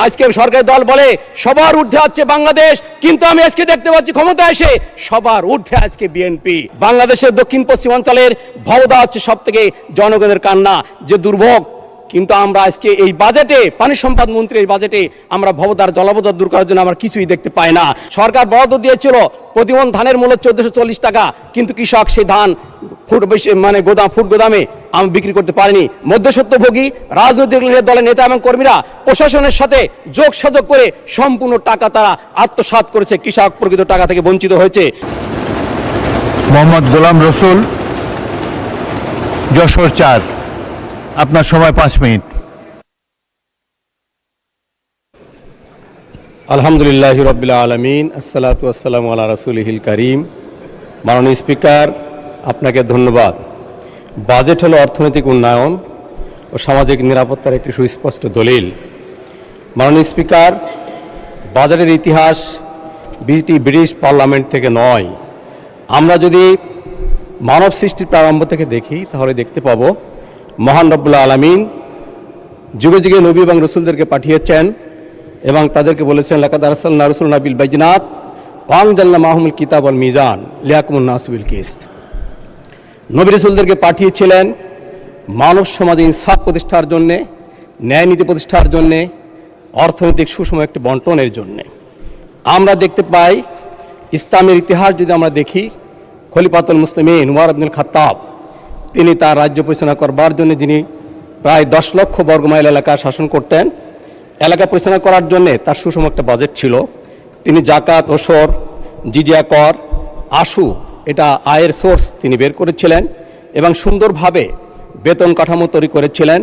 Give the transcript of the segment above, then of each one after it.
আজকে সরকারি দল বলে সবার ঊর্ধ্বে আছে বাংলাদেশ, কিন্তু আমি আজকে দেখতে পাচ্ছি ক্ষমতা এসে সবার ঊর্ধ্বে আজকে বিএনপি। বাংলাদেশের দক্ষিণ পশ্চিমাঞ্চলের ভবদা হচ্ছে সব থেকে জনগণের কান্না, যে দুর্ভোগ। কিন্তু আমরা আজকে এই বাজেটে, পানি সম্পদ মন্ত্রীর বাজেটে আমরা ভবদার জলাবদ্ধতা দূর করার জন্য আমরা কিছুই দেখতে পাই না। সরকার বরাদ্দ দিয়েছিল প্রতিমন ধানের মূল্য 1440 টাকা, কিন্তু কৃষক সেই ধান ফুট গোদামে আমি বিক্রি করতে পারিনি। মধ্যস্বত্বভোগী রাজনৈতিক দলের নেতা এবং কর্মীরা প্রশাসনের সাথে যোগসাযোগ করে সম্পূর্ণ টাকা তারা আত্মসাৎ করেছে, কৃষক প্রকৃত টাকা থেকে বঞ্চিত হয়েছে। মোহাম্মদ গোলাম রসুল, যশোর 4, আপনার সময় 5 মিনিট। আলহামদুলিল্লাহি রাব্বিল আলামিন, আসসালাতু ওয়াসসালামু আলা রাসূলিহিল কারীম। মাননীয় স্পিকার, আপনাকে ধন্যবাদ। বাজেট হলো অর্থনৈতিক উন্নয়ন ও সামাজিক নিরাপত্তার একটি সুস্পষ্ট দলিল। মাননীয় স্পিকার, বাজেটের ইতিহাস ব্রিটিশ পার্লামেন্ট থেকে নয়। আমরা যদি মানব সৃষ্টির প্রারম্ভ থেকে দেখি তাহলে দেখতে পাবো মহান রব্বুল আলামিন যুগে যুগে নবী এবং রসুলদেরকে পাঠিয়েছেন এবং তাদেরকে বলেছেন লাকাদ আরসালনা রাসূলানা বিল বাইয়িনাত ওয়া আনজালনা মাহুমুল কিতাব ওয়াল মিজান লিয়াহকুমুন নাসু বিল কিসত। নবী রসুলদেরকে পাঠিয়েছিলেন মানব সমাজে ইনসাফ প্রতিষ্ঠার জন্যে, ন্যায় নীতি প্রতিষ্ঠার জন্যে, অর্থনৈতিক সুষম একটি বন্টনের জন্যে। আমরা দেখতে পাই ইসলামের ইতিহাস যদি আমরা দেখি, খলিফাতুল মুসলিমিন উমর ইবনুল খাত্তাব, তিনি তার রাজ্য পরিচালনা করবার জন্য, যিনি প্রায় 10 লক্ষ বর্গমাইল এলাকা শাসন করতেন, এলাকা পরিচালনা করার জন্য তার সুষম একটা বাজেট ছিল। তিনি জাকাত, ওসর, জিজিয়া কর, আশু, এটা আয়ের সোর্স তিনি বের করেছিলেন এবং সুন্দরভাবে বেতন কাঠামো তৈরি করেছিলেন।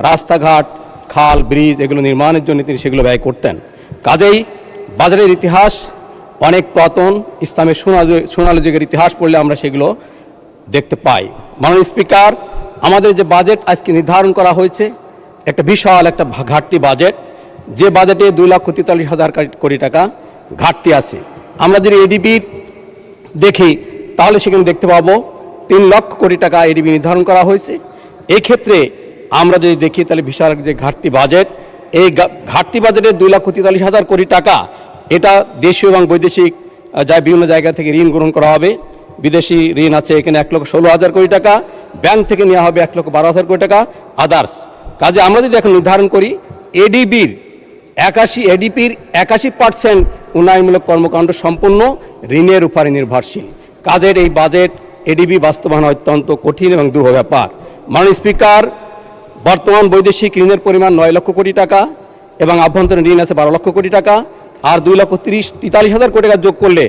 রাস্তাঘাট, খাল, ব্রিজ এগুলো নির্মাণের জন্য তিনি সেগুলো ব্যয় করতেন। কাজেই বাজারের ইতিহাস অনেক পুরাতন, ইসলামের সোনালী যুগের ইতিহাস পড়লে আমরা সেগুলো দেখতে পাই। মাননীয় স্পিকার, আমাদের যে বাজেট আজকে নির্ধারণ করা হয়েছে একটা বিশাল একটা ঘাটতি বাজেট, যে বাজেটে 2,43,000 কোটি টাকা ঘাটতি আছে। আমরা যদি এডিবির দেখি তাহলে সেখানে দেখতে পাবো 3 লক্ষ কোটি টাকা এডিবি নির্ধারণ করা হয়েছে। এই ক্ষেত্রে আমরা যদি দেখি তাহলে বিশাল যে ঘাটতি বাজেট, এই ঘাটতি বাজেটের 2,43,000 কোটি টাকা এটা দেশীয় এবং বৈদেশিক বিভিন্ন জায়গা থেকে ঋণ গ্রহণ করা হবে। বিদেশি ঋণ আছে এখানে 1,16,000 কোটি টাকা, ব্যাংক থেকে নেওয়া হবে 1,12,000 কোটি টাকা, আদার্স। কাজে আমরা যদি এখন নির্ধারণ করি এডিপির 81% উন্নয়নমূলক কর্মকাণ্ড সম্পূর্ণ ঋণের উপরে নির্ভরশীল। কাজের এই বাজেট এডিবি বাস্তবায়ন অত্যন্ত কঠিন এবং দুরূহ ব্যাপার। মাননীয় স্পিকার, বর্তমান বৈদেশিক ঋণের পরিমাণ 9 লক্ষ কোটি টাকা এবং আভ্যন্তরীণ ঋণ আছে 12 লক্ষ কোটি টাকা, আর 2,43,000 কোটি টাকা যোগ করলে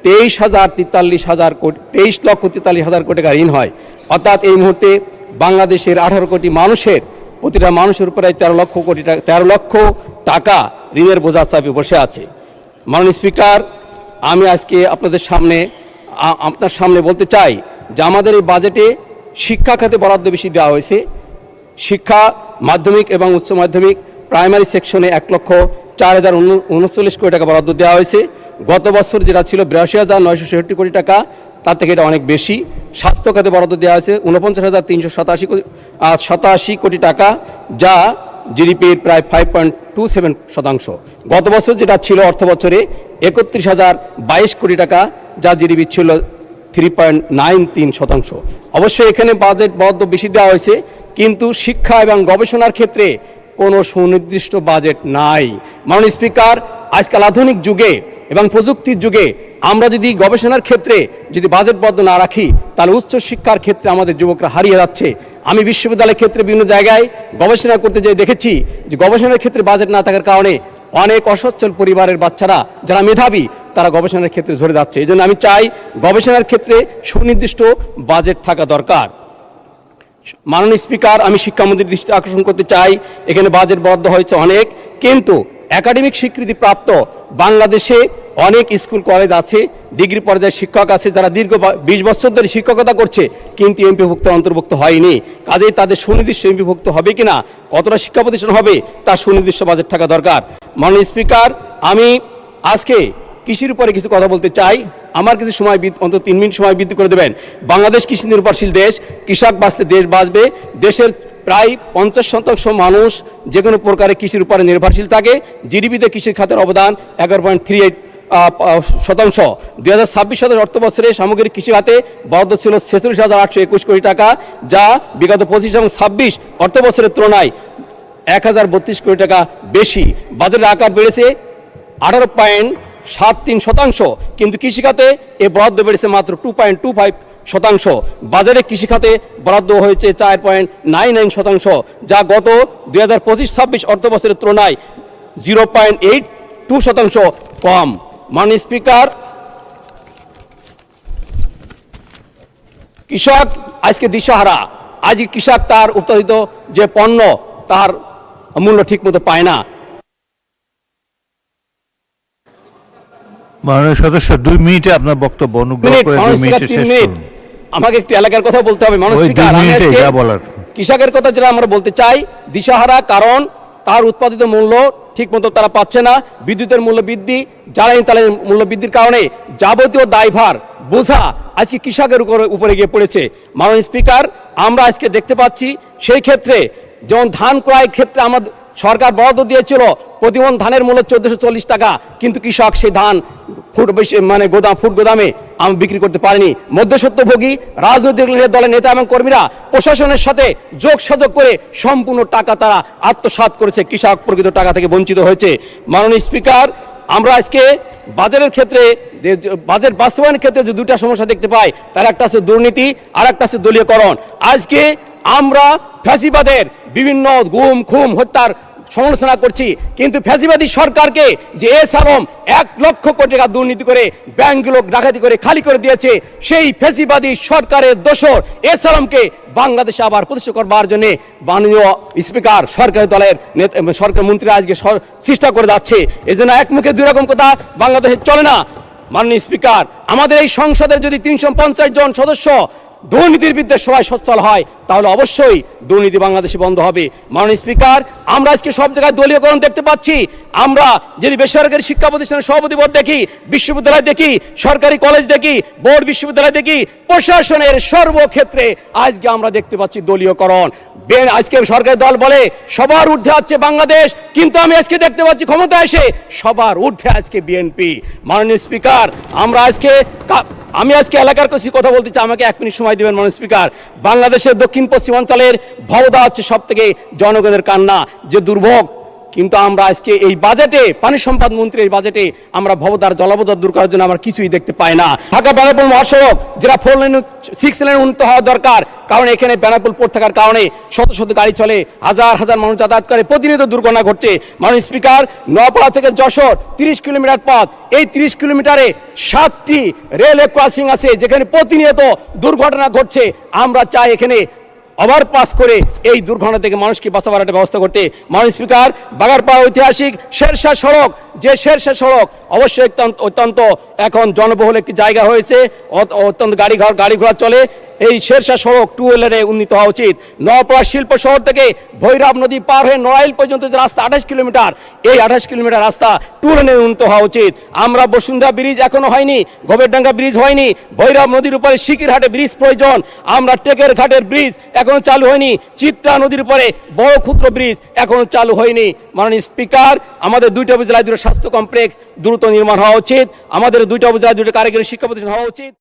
23 লক্ষ 43,000 কোটি টাকা ঋণ হয়। অর্থাৎ এই মুহূর্তে বাংলাদেশের 18 কোটি মানুষের প্রতিটা মানুষের উপরে 13 লক্ষ টাকা ঋণের বোঝা চাপে বসে আছে। মাননীয় স্পিকার, আমি আজকে আপনার সামনে বলতে চাই যে আমাদের এই বাজেটে শিক্ষা খাতে বরাদ্দ বেশি দেওয়া হয়েছে। শিক্ষা মাধ্যমিক এবং উচ্চ মাধ্যমিক প্রাইমারি সেকশনে 1,04,039 কোটি টাকা বরাদ্দ দেওয়া হয়েছে। গত বছর যেটা ছিল 82,966 কোটি টাকা, তার থেকে এটা অনেক বেশি। স্বাস্থ্য খাতে বরাদ্দ দেওয়া হয়েছে 49,387 কোটি টাকা, যা জিডিপির প্রায় 5.27%। গত বছর যেটা ছিল অর্থ বছরে 31,022 কোটি টাকা, যা জিডিপি ছিল 3.93%। অবশ্যই এখানে বাজেট বরাদ্দ বেশি দেওয়া হয়েছে, কিন্তু শিক্ষা এবং গবেষণার ক্ষেত্রে কোনো সুনির্দিষ্ট বাজেট নাই। মাননীয় স্পিকার, আজকাল আধুনিক যুগে এবং প্রযুক্তির যুগে আমরা যদি গবেষণার ক্ষেত্রে যদি বাজেট বরাদ্দ না রাখি তাহলে উচ্চ শিক্ষার ক্ষেত্রে আমাদের যুবকরা হারিয়ে যাচ্ছে। আমি বিশ্ববিদ্যালয়ের ক্ষেত্রে বিভিন্ন জায়গায় গবেষণা করতে যেয়ে দেখেছি যে গবেষণার ক্ষেত্রে বাজেট না থাকার কারণে অনেক অসচ্ছল পরিবারের বাচ্চারা যারা মেধাবী তারা গবেষণার ক্ষেত্রে ঝরে যাচ্ছে। এই জন্য আমি চাই গবেষণার ক্ষেত্রে সুনির্দিষ্ট বাজেট থাকা দরকার। মাননীয় স্পিকার, আমি শিক্ষামন্ত্রীর দৃষ্টি আকর্ষণ করতে চাই, এখানে বাজেট বরাদ্দ হয়েছে অনেক, কিন্তু একাডেমিক স্বীকৃতি প্রাপ্ত বাংলাদেশে অনেক স্কুল কলেজ আছে, ডিগ্রি পর্যায়ের শিক্ষক আছে যারা দীর্ঘ 20 বছর ধরে শিক্ষকতা করছে, কিন্তু এমপিভুক্ত অন্তর্ভুক্ত হয়নি। কাজেই তাদের সুনির্দিষ্ট এমপিভুক্ত হবে কিনা, কতটা শিক্ষা প্রতিষ্ঠান হবে, তার সুনির্দিষ্ট বাজেট থাকা দরকার। মাননীয় স্পিকার, আমি আজকে কৃষির উপরে কিছু কথা বলতে চাই। আমার কিছু সময় অন্তত 3 মিনিট সময় বৃদ্ধি করে দেবেন। বাংলাদেশ কৃষি নির্ভরশীল দেশ, কৃষক বাঁচতে দেশ বাঁচবে। দেশের প্রায় 50% মানুষ যে কোনো প্রকারে কৃষির উপরে নির্ভরশীল থাকে। জিডিপিতে কৃষি খাতের অবদান 11.38 শতাংশ। 2026-27 অর্থ বছরে সামগ্রিক কৃষি খাতে বরাদ্দ ছিল 46,821 কোটি টাকা, যা বিগত 25 এবং 26 অর্থ বছরের তুলনায় 1,032 কোটি টাকা বেশি। বাজারের আকার বেড়েছে 18.73 শতাংশ, কিন্তু কৃষিখাতে এ বরাদ্দ বেড়েছে মাত্র 2.25 শতাংশ। বাজারে কৃষিখাতে বরাদ্দ হয়েছে 4.99 শতাংশ, যা গত 2025-26 অর্থ বছরের তুলনায় 0.82 শতাংশ কম। মাননীয় স্পিকার, কৃষক আজকে দিশাহারা। আজ কৃষক তার উৎপাদিত যে পণ্য তার মূল্য ঠিকমতো পায় না। মাননীয় সদস্য 2 মিনিটে আপনার বক্তব্য অনুগ্রহ করে 2 মিনিটে শেষ করুন। আমাকে একটু এলাকার কথা বলতে হবে মাননীয় ওই 2 স্পিকার। আমি মিনিটে আজকে যা বলার কৃষকের কথা যেটা আমরা বলতে চাই, দিশাহারা, কারণ তার উৎপাদিত মূল্য ঠিকমতো তারা পাচ্ছে না। বিদ্যুতের মূল্য বৃদ্ধি, জ্বালানি তেলের মূল্য বৃদ্ধির কারণে যাবতীয় দায়ভার বোঝা আজকে কৃষকের উপরে গিয়ে পড়েছে। মাননীয় স্পিকার, আমরা আজকে দেখতে পাচ্ছি সেই ক্ষেত্রে যেমন ধান ক্রয়ের ক্ষেত্রে আমাদের সরকার বরাদ্দ দিয়েছিল প্রতি মণ ধানের মূল্য 1440 টাকা, কিন্তু কৃষক সেই ধান ফুট গোদামে বিক্রি করতে পারেনি। মধ্যস্বত্বভোগী রাজনৈতিক দলের নেতা এবং কর্মীরা প্রশাসনের সাথে যোগসাযোগ করে সম্পূর্ণ টাকা তারা আত্মসাৎ করেছে, কৃষক প্রকৃত টাকা থেকে বঞ্চিত হয়েছে। মাননীয় স্পিকার, আমরা আজকে বাজারের ক্ষেত্রে বাজেট বাস্তবায়নের ক্ষেত্রে যে দুটা সমস্যা দেখতে পাই, তার একটা আছে দুর্নীতি আর একটা আছে দলীয়করণ। আজকে আমরা ফ্যাসিবাদের বিভিন্ন গুম খুম হত্যার সমালোচনা করছি, কিন্তু ফ্যাসিবাদী সরকারকে যে এসারম 1 লক্ষ কোটি টাকা দুর্নীতি করে ব্যাংকগুলো ডাকাতি করে খালি করে দিয়েছে, সেই ফ্যাসিবাদী সরকারের দোসর এসারমকে বাংলাদেশে আবার প্রতিষ্ঠা করবার জন্য মাননীয় স্পিকার সরকারি দলের সরকার মন্ত্রীরা আজকে চেষ্টা করে যাচ্ছে। এই জন্য এক মুখে 2 রকম কথা বাংলাদেশে চলে না। মাননীয় স্পিকার, আমাদের এই সংসদের যদি 350 জন সদস্য দুর্নীতির বিরুদ্ধে সবাই সচ্ছল হয়, তাহলে অবশ্যই দুর্নীতি বাংলাদেশে বন্ধ হবে। মাননীয় স্পিকার, আমরা আজকে সব জায়গায় দলীয়করণ দেখতে পাচ্ছি। আমরা যদি বেসরকারি শিক্ষা প্রতিষ্ঠানের সভাপতি বোর্ড দেখি, বিশ্ববিদ্যালয় দেখি, সরকারি কলেজ দেখি, বোর্ড বিশ্ববিদ্যালয় দেখি, প্রশাসনের সর্বক্ষেত্রে আজকে আমরা দেখতে পাচ্ছি দলীয়করণ। আজকে সরকারি দল বলে সবার ঊর্ধ্বে আছে বাংলাদেশ, কিন্তু আমি আজকে দেখতে পাচ্ছি ক্ষমতা এসে সবার ঊর্ধ্বে আজকে বিএনপি। মাননীয় স্পিকার, আমি আজকে এলাকার কাছে কথা বলতে চাই, আমাকে 1 মিনিট সময় দেবেন মাননীয় স্পিকার। বাংলাদেশের দক্ষিণ পশ্চিমাঞ্চলের ভবদা হচ্ছে সব থেকে জনগণের কান্না, যে দুর্ভোগ। কিন্তু আমরা আজকে এই বাজেটে, পানি সম্পদ মন্ত্রী এই বাজেটে আমরা ভবদার জলাবদ্ধতা দূর করার জন্য আমরা কিছুই দেখতে পাই না। ঢাকা বেনাপোল মহাসড়ক যেটা 4 লেন 6 লেন উন্নত হওয়া দরকার, কারণ এখানে বেনাপোল পোর্ট থাকার কারণে শত শত গাড়ি চলে, হাজার হাজার মানুষ যাতায়াত করে, প্রতিনিয়ত দুর্ঘটনা ঘটছে। মাননীয় স্পিকার, নোয়াপাড়া থেকে যশোর 30 কিলোমিটার পথ, এই 30 কিলোমিটারে 7টি রেলওয়ে ক্রসিং আছে, যেখানে প্রতিনিয়ত দুর্ঘটনা ঘটছে। আমরা চাই এখানে ওভারপাস করে এই দুর্ঘটনা থেকে মানুষকে বাঁচাবার একটা ব্যবস্থা করতে। মাননীয় স্পিকার, বাগারপাড়া ঐতিহাসিক শেরশাহ সড়ক, যে শেরশাহ সড়ক অবশ্যই অত্যন্ত এখন জনবহুল একটি জায়গা হয়েছে, অত্যন্ত গাড়ি ঘোড়া চলে। এই শেরশাহ সড়ক 2 লেনে উন্নীত হওয়া উচিত। নওয়াপাড়া শিল্প শহর থেকে ভৈরব নদী পার হয়ে নড়াইল পর্যন্ত যে রাস্তা 28 কিলোমিটার, এই 28 কিলোমিটার রাস্তা 2 লেনে উন্নীত হওয়া উচিত। আমরা বসুন্ধরা ব্রিজ এখনো হয়নি, গোবেরডাঙ্গা ব্রিজ হয়নি, ভৈরব নদীর উপরে শিকিরহাটে ব্রিজ প্রয়োজন। আমরা টেকের ঘাটের ব্রিজ এখনো চালু হয়নি, চিত্রা নদীর উপরে বড় ক্ষুদ্র ব্রিজ এখনো চালু হয়নি। মাননীয় স্পিকার, আমাদের 2টা উপজেলায় 2টা স্বাস্থ্য কমপ্লেক্স দ্রুত নির্মাণ হওয়া উচিত। আমাদের 2টা উপজেলায় 2টা কারিগরি শিক্ষা প্রতিষ্ঠান হওয়া উচিত।